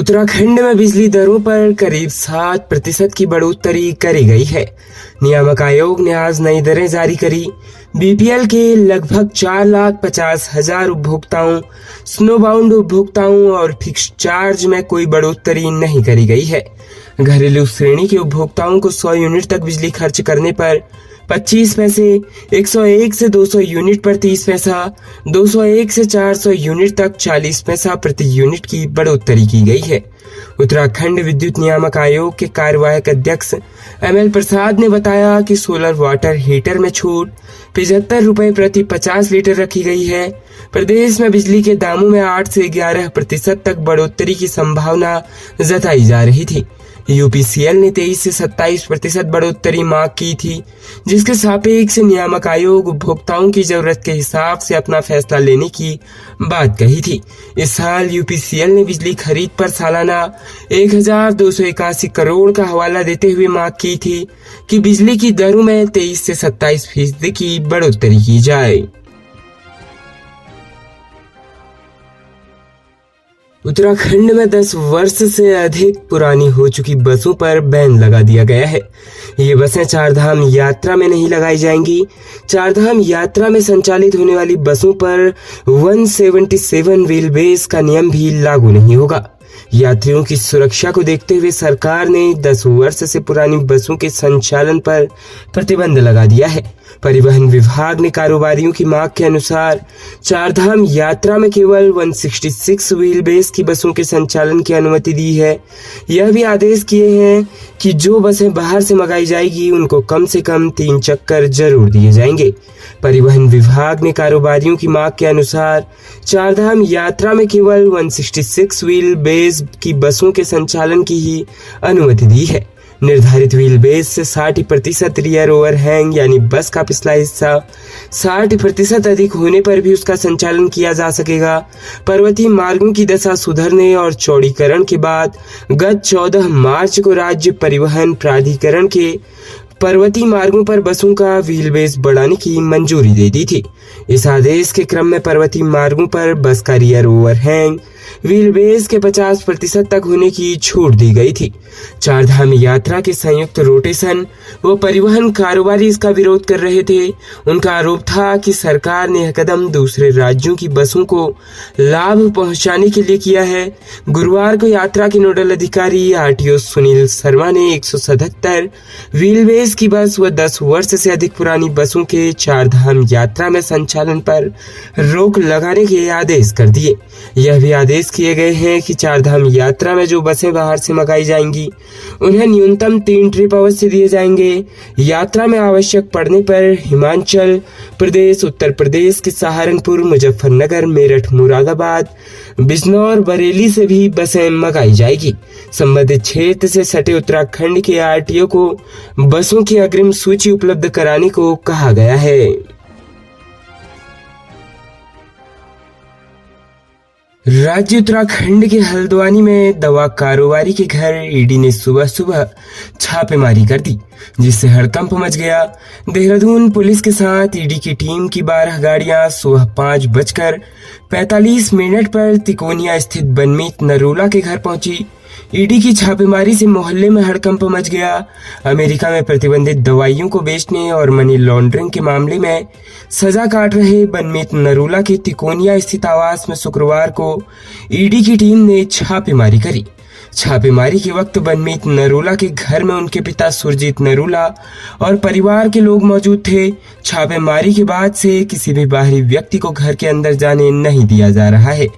उत्तराखंड में बिजली दरों पर करीब 7% की बढ़ोतरी करी गई है। नियामक आयोग ने आज नई दरें जारी करी। बीपीएल के लगभग 4,50,000 उपभोक्ताओं, स्नोबाउंड उपभोक्ताओं और फिक्स चार्ज में कोई बढ़ोतरी नहीं करी गई है। घरेलू श्रेणी के उपभोक्ताओं को 100 यूनिट तक बिजली खर्च करने पर 25 पैसे, 101 से 200 यूनिट पर 30 पैसा, 201 से 400 यूनिट तक 40 पैसा प्रति यूनिट की बढ़ोतरी की गई है। उत्तराखंड विद्युत नियामक आयोग के कार्यवाहक अध्यक्ष ML प्रसाद ने बताया कि सोलर वाटर हीटर में छूट 75 रुपए प्रति 50 लीटर रखी गई है। प्रदेश में बिजली के दामों में 8 से 11% तक बढ़ोतरी की संभावना जताई जा रही थी। यूपीसीएल ने 23 से 27% बढ़ोतरी मांग की थी, जिसके सापेक्ष नियामक आयोग उपभोक्ताओं की जरूरत के हिसाब से अपना फैसला लेने की बात कही थी। इस साल यूपीसीएल ने बिजली खरीद पर सालाना 1,281 करोड़ का हवाला देते हुए मांग की थी कि बिजली की दरों में 23 से 27% की बढ़ोतरी की जाए। उत्तराखंड में 10 वर्ष से अधिक पुरानी हो चुकी बसों पर बैन लगा दिया गया है। ये बसें चारधाम यात्रा में नहीं लगाई जाएंगी। चारधाम यात्रा में संचालित होने वाली बसों पर 177 व्हील बेस का नियम भी लागू नहीं होगा। यात्रियों की सुरक्षा को देखते हुए सरकार ने 10 वर्ष से पुरानी बसों के संचालन पर प्रतिबंध लगा दिया है। परिवहन विभाग ने कारोबारियों की मांग के अनुसार चारधाम यात्रा में केवल 166 व्हील बेस की बसों के संचालन की अनुमति दी है। यह भी आदेश किए हैं कि जो बसें बाहर से मंगाई जाएगी उनको कम से कम 3 चक्कर जरूर दिए जाएंगे। परिवहन विभाग ने कारोबारियों की मांग के अनुसार चारधाम यात्रा में केवल 166 व्हील बेस की बसों के संचालन की ही अनुमति दी है। निर्धारित व्हील बेस से 60% रियर ओवरहैंग यानी बस का पिछला हिस्सा 60% अधिक होने पर भी उसका संचालन किया जा सकेगा। पर्वतीय मार्गों की दशा सुधरने और चौड़ीकरण के बाद गत 14 मार्च को राज्य परिवहन प्राधिकरण के पर्वतीय मार्गों पर बसों का व्हील बेस बढ़ाने की मंजूरी दे दी थी। इस आदेश के क्रम में पर्वतीय मार्गों पर बस का रियर ओवरहैंग व्हील बेस के 50% तक होने की छूट दी गई थी। चारधाम यात्रा के संयुक्त रोटेशन व परिवहन कारोबारी इसका विरोध कर रहे थे। उनका आरोप था कि सरकार ने यह कदम दूसरे राज्यों की बसों को लाभ पहुंचाने के लिए किया है। गुरुवार को यात्रा के नोडल अधिकारी RTO सुनील शर्मा ने 177 व्हील बेस की बस व 10 वर्ष से अधिक पुरानी बसों के चारधाम यात्रा में संचालन पर रोक लगाने के आदेश कर दिए। यह भी आदेश किए गए हैं कि चारधाम यात्रा में जो बसें बाहर से मंगाई जाएंगी उन्हें न्यूनतम 3 ट्रिप अवश्य दिए जाएंगे। यात्रा में आवश्यक पड़ने पर हिमाचल प्रदेश, उत्तर प्रदेश के सहारनपुर, मुजफ्फरनगर, मेरठ, मुरादाबाद, बिजनौर, बरेली से भी बसें मंगाई जाएगी। संबंधित क्षेत्र से सटे उत्तराखंड के RTO को बसों की अग्रिम सूची उपलब्ध कराने को कहा गया है। राज्य उत्तराखंड के हल्द्वानी में दवा कारोबारी के घर ईडी ने सुबह सुबह छापेमारी कर दी, जिससे हड़कंप मच गया। देहरादून पुलिस के साथ ईडी की टीम की 12 गाड़ियां सुबह 5:45 पर तिकोनिया स्थित बनमीत नरोला के घर पहुंची। ईडी की छापेमारी से मोहल्ले में हड़कंप मच गया। अमेरिका में प्रतिबंधित दवाइयों को बेचने और मनी लॉन्ड्रिंग के मामले में सजा काट रहे बनमीत नरोला के तिकोनिया स्थित आवास में शुक्रवार को ईडी की टीम ने छापेमारी करी। छापेमारी के वक्त बनमीत नरोला के घर में उनके पिता सुरजीत नरोला और परिवार के लोग मौजूद थे। छापेमारी के बाद से किसी भी बाहरी व्यक्ति को घर के अंदर जाने नहीं दिया जा रहा है।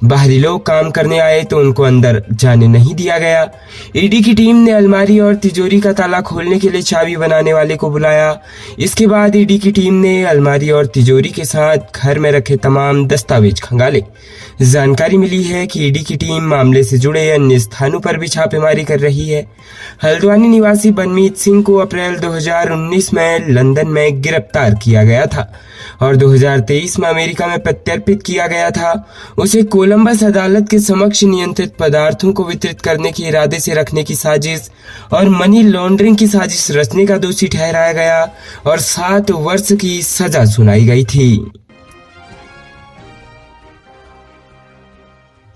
बाहरी लोग काम करने आए तो उनको अंदर जाने नहीं दिया गया। ईडी की टीम ने अलमारी और तिजोरी का ताला खोलने के लिए चाबी बनाने वाले को बुलाया। इसके बाद ईडी की टीम ने अलमारी और तिजोरी के साथ घर में रखे तमाम दस्तावेज खंगाले। जानकारी मिली है कि ईडी की टीम मामले से जुड़े अन्य स्थानों पर भी छापेमारी कर रही है। हल्द्वानी निवासी बनमीत सिंह को अप्रैल 2019 में लंदन में गिरफ्तार किया गया था और 2023 में अमेरिका में प्रत्यर्पित किया गया था। उसे कोलंबस अदालत के समक्ष नियंत्रित पदार्थों को वितरित करने के इरादे से रखने की साजिश और मनी लॉन्ड्रिंग की साजिश रचने का दोषी ठहराया गया और 7 वर्ष की सजा सुनाई गई थी।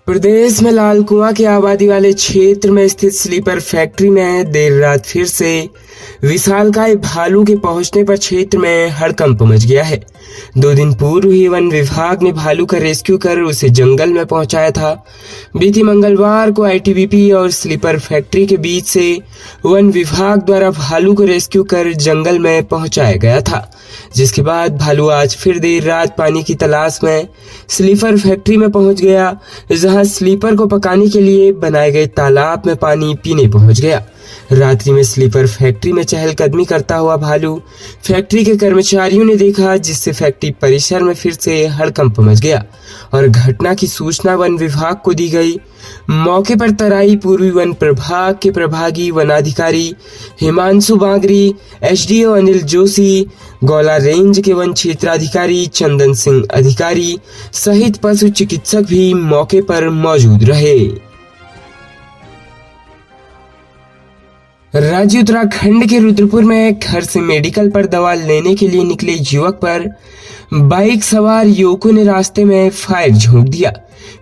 प्रदेश में लाल कुआं की आबादी वाले क्षेत्र में स्थित स्लीपर फैक्ट्री में देर रात फिर से विशालकाय भालू के पहुंचने पर क्षेत्र में हड़कंप मच गया है। 2 दिन पूर्व ही वन विभाग ने भालू का रेस्क्यू कर उसे जंगल में पहुंचाया था। बीती मंगलवार को आईटीबीपी और स्लीपर फैक्ट्री के बीच से वन विभाग द्वारा भालू को रेस्क्यू कर जंगल में पहुंचाया गया था, जिसके बाद भालू आज फिर देर रात पानी की तलाश में स्लीपर फैक्ट्री में पहुंच गया, जहां स्लीपर को पकाने के लिए बनाए गए तालाब में पानी पीने पहुंच गया। रात्रि में स्लीपर फैक्ट्री में चहलकदमी करता हुआ भालू फैक्ट्री के कर्मचारियों ने देखा, जिससे फैक्ट्री परिसर में फिर से हड़कंप मच गया और घटना की सूचना वन विभाग को दी गई। मौके पर तराई पूर्वी वन प्रभाग के प्रभागी वनाधिकारी हिमांशु बांगरी, एसडीओ अनिल जोशी, गौला रेंज के वन क्षेत्राधिकारी चंदन सिंह अधिकारी सहित पशु चिकित्सक भी मौके पर मौजूद रहे। राज्य उत्तराखंड के रुद्रपुर में घर से मेडिकल पर दवा लेने के लिए निकले युवक पर बाइक सवार युवकों ने रास्ते में फायर झोंक दिया।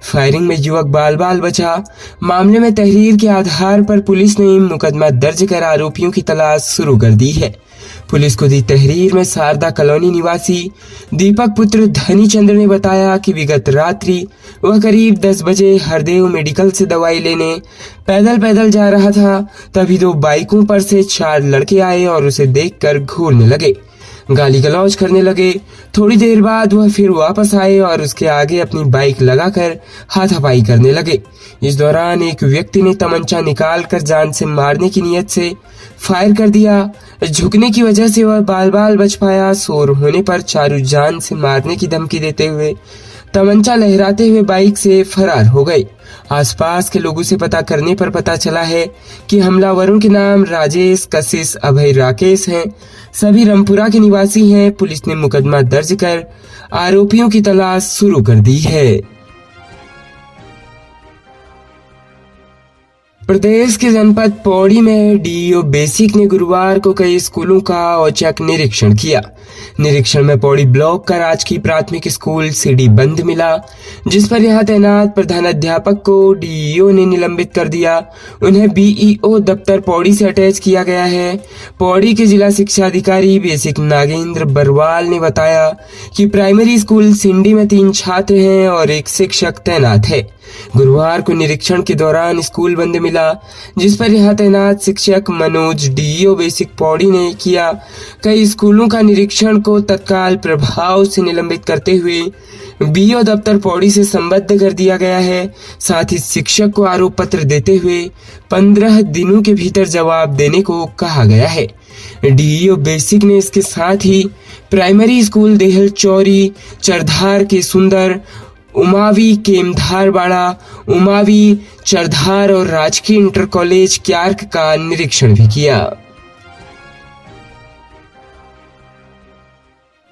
फायरिंग में युवक बाल बाल बचा। मामले में तहरीर के आधार पर पुलिस ने मुकदमा दर्ज कर आरोपियों की तलाश शुरू कर दी है। पुलिस को दी तहरीर में शारदा कॉलोनी निवासी दीपक पुत्र धनी चंद्र ने बताया कि विगत रात्रि वह करीब 10 बजे हरदेव मेडिकल से दवाई लेने पैदल जा रहा था। तभी 2 बाइकों पर से 4 लड़के आए और उसे देखकर घूरने लगे, गाली गलौज करने लगे। थोड़ी देर बाद वह फिर वापस आए और उसके आगे अपनी बाइक लगाकर हाथापाई करने लगे। इस दौरान एक व्यक्ति ने तमंचा निकालकर जान से मारने की नियत से फायर कर दिया। झुकने की वजह से वह बाल बाल बच पाया। शोर होने पर चारू जान से मारने की धमकी देते हुए तमंचा लहराते हुए बाइक से फरार हो गए। आसपास के लोगों से पता करने पर पता चला है कि हमलावरों के नाम राजेश, कशिश, अभय, राकेश हैं। सभी रामपुरा के निवासी हैं। पुलिस ने मुकदमा दर्ज कर आरोपियों की तलाश शुरू कर दी है। प्रदेश के जनपद पौड़ी में डीईओ बेसिक ने गुरुवार को कई स्कूलों का औचक निरीक्षण किया। निरीक्षण में पौड़ी ब्लॉक का राजकीय प्राथमिक स्कूल सीडी बंद मिला, जिस पर यहां तैनात प्रधानाध्यापक को डीईओ ने निलंबित कर दिया। उन्हें बीईओ दफ्तर पौड़ी से अटैच किया गया है। पौड़ी के जिला शिक्षा अधिकारी बेसिक नागेंद्र बरवाल ने बताया कि प्राइमरी स्कूल सिंडी में 3 छात्र हैं और 1 शिक्षक तैनात है। गुरुवार को निरीक्षण के दौरान स्कूल बंद मिला, जिस पर यहां तैनात शिक्षक मनोज डीईओ बेसिक पौड़ी ने किया। कई स्कूलों का निरीक्षण को तत्काल प्रभाव से निलंबित करते हुए बीईओ दफ्तर पौड़ी से संबद्ध कर दिया गया है। साथ ही शिक्षक को आरोप पत्र देते हुए 15 दिनों के भीतर जवाब देने को कहा गया है। डीईओ बेसिक ने इसके साथ ही प्राइमरी स्कूल देहल चौरी, चरधार के सुंदर, उमावी केमधारवाड़ा, उमावी चरधार और राजकीय इंटर कॉलेज क्यार्क का निरीक्षण भी किया।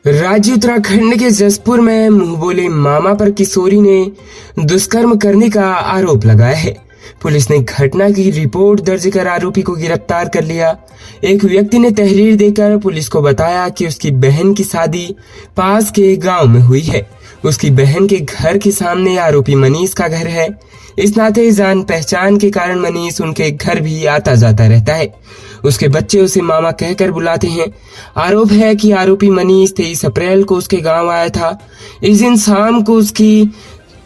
राज्य उत्तराखंड के जसपुर में मुंहबोले मामा पर किशोरी ने दुष्कर्म करने का आरोप लगाया है। पुलिस ने घटना की रिपोर्ट दर्ज कर आरोपी को गिरफ्तार कर लिया। एक व्यक्ति ने तहरीर देकर पुलिस को बताया कि उसकी बहन की शादी पास के गांव में हुई है। उसकी बहन के घर के सामने आरोपी मनीष का घर है। इस नाते जान पहचान के कारण मनीष उनके घर भी आता जाता रहता है। उसके बच्चे उसे मामा कहकर बुलाते हैं। आरोप है कि आरोपी मनीष 23 अप्रैल को उसके गांव आया था। इस दिन शाम को उसकी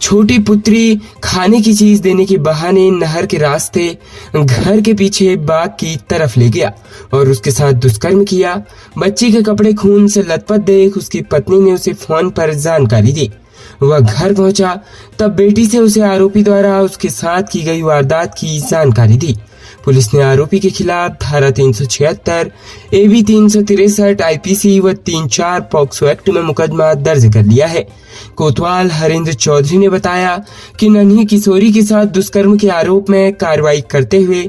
छोटी पुत्री खाने की चीज देने के बहाने नहर के रास्ते घर के पीछे बाग की तरफ ले गया और उसके साथ दुष्कर्म किया। बच्ची के कपड़े खून से लथपथ देख उसकी पत्नी ने उसे फोन पर जानकारी दी। वह घर पहुंचा तब बेटी से उसे आरोपी द्वारा उसके साथ की गई वारदात की जानकारी दी। पुलिस ने आरोपी के खिलाफ धारा 376, एबी 363 आईपीसी व 34 पॉक्सो एक्ट में मुकदमा दर्ज कर लिया है। कोतवाल हरेंद्र चौधरी ने बताया कि नन्ही किशोरी के साथ दुष्कर्म के आरोप में कार्रवाई करते हुए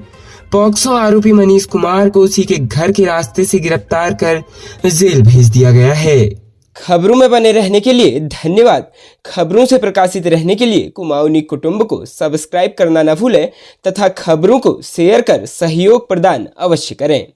पॉक्सो आरोपी मनीष कुमार को उसी के घर के रास्ते से गिरफ्तार कर जेल भेज दिया गया है। खबरों में बने रहने के लिए धन्यवाद। खबरों से प्रकाशित रहने के लिए कुमाऊनी कुटुंब को सब्सक्राइब करना न भूलें तथा खबरों को शेयर कर सहयोग प्रदान अवश्य करें।